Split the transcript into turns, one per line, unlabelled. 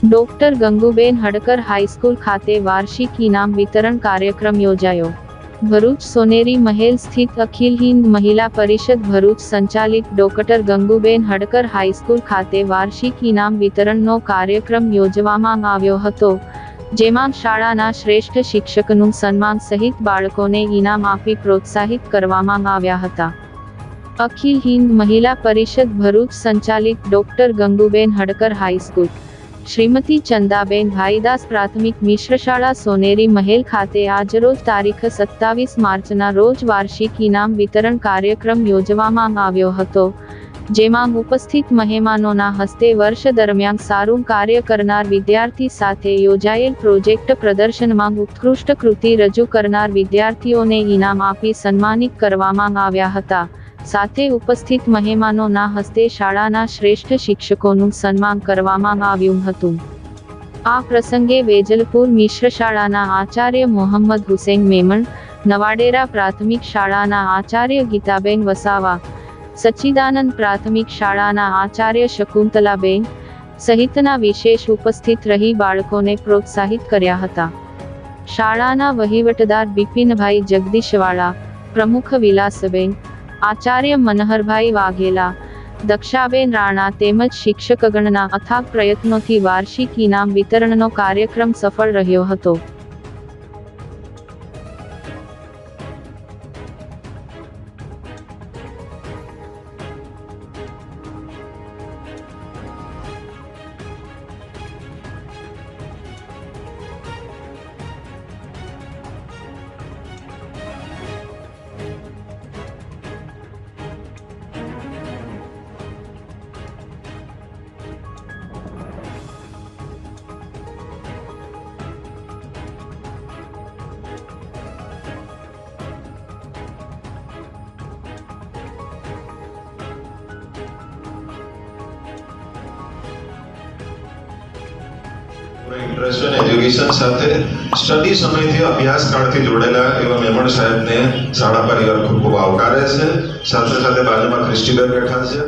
Doctor ગંગુબેન Hadkar high school ખાતે વાર્ષિક ઇનામ વિતરણ કાર્યક્રમ યોજાયો। ભરૂચ સોનેરી મહેલ સ્થિત અખિલ હિન્દ મહિલા પરિષદ ભરૂચ સંચાલિત ડોક્ટર ગંગુબેન હડકર હાઈસ્કૂલ ખાતે વાર્ષિક ઇનામ વિતરણનો કાર્યક્રમ યોજવામાં આવ્યો હતો, જેમાં શાળાના શ્રેષ્ઠ શિક્ષકનું સન્માન સહિત બાળકોને ઇનામ આપી પ્રોત્સાહિત કરવામાં આવ્યા હતા। અખિલ હિન્દ મહિલા પરિષદ ભરૂચ સંચાલિત ડોક્ટર ગંગુબેન હડકર હાઈસ્કૂલ શ્રીમતી ચંદાબેન ભાઈદાસ પ્રાથમિક મિશ્ર શાળા સોનેરી મહેલ ખાતે આજરોજ તારીખ 27 માર્ચના રોજ વાર્ષિક ઇનામ વિતરણ કાર્યક્રમ યોજવામાં આવ્યો હતો, જેમાં ઉપસ્થિત મહેમાનોના હસ્તે વર્ષ દરમિયાન સારું કાર્ય કરનાર વિદ્યાર્થી સાથે યોજાયેલ પ્રોજેક્ટ પ્રદર્શનમાં ઉત્કૃષ્ટ કૃતિ રજૂ કરનાર વિદ્યાર્થીઓને ઇનામ આપી સન્માનિત કરવામાં આવ્યા હતા। સાથે ઉપસ્થિત મહેમાનોના હસ્તે શાળાના શ્રેષ્ઠ શિક્ષકોનું સન્માન કરવામાં આવ્યું હતું। આ પ્રસંગે વેજલપુર મિશ્ર શાળાના આચાર્ય મોહમ્મદ હુસૈન મેમણ, નવાડેરા પ્રાથમિક શાળાના આચાર્ય ગીતાબેન વસાવા, સચ્ચિદાનંદ પ્રાથમિક શાળાના આચાર્ય શકુંતલાબેન સહિતના વિશેષ ઉપસ્થિત રહી બાળકોને પ્રોત્સાહિત કર્યા હતા। શાળાના વહીવટદાર બિપિનભાઈ જગદીશવાળા, પ્રમુખ વિલાસબેન, આચાર્ય મનહરભાઈ વાઘેલા, દક્ષાબેન રાણા તેમજ શિક્ષકગણના અથાગ પ્રયત્નોથી વાર્ષિક ઇનામ વિતરણનો કાર્યક્રમ સફળ રહ્યો હતો।
इंटरेस्ट एजुकेशन साथे स्टडी समयથી અભ્યાસકાળથી જોડેલા એવા મેમણ સાહેબને શાળા પરિવાર ખૂબ ખૂબ આવકારે છે। સાથે સાથે બાજુમાં ક્રિસ્ટીબેન બેઠા છે।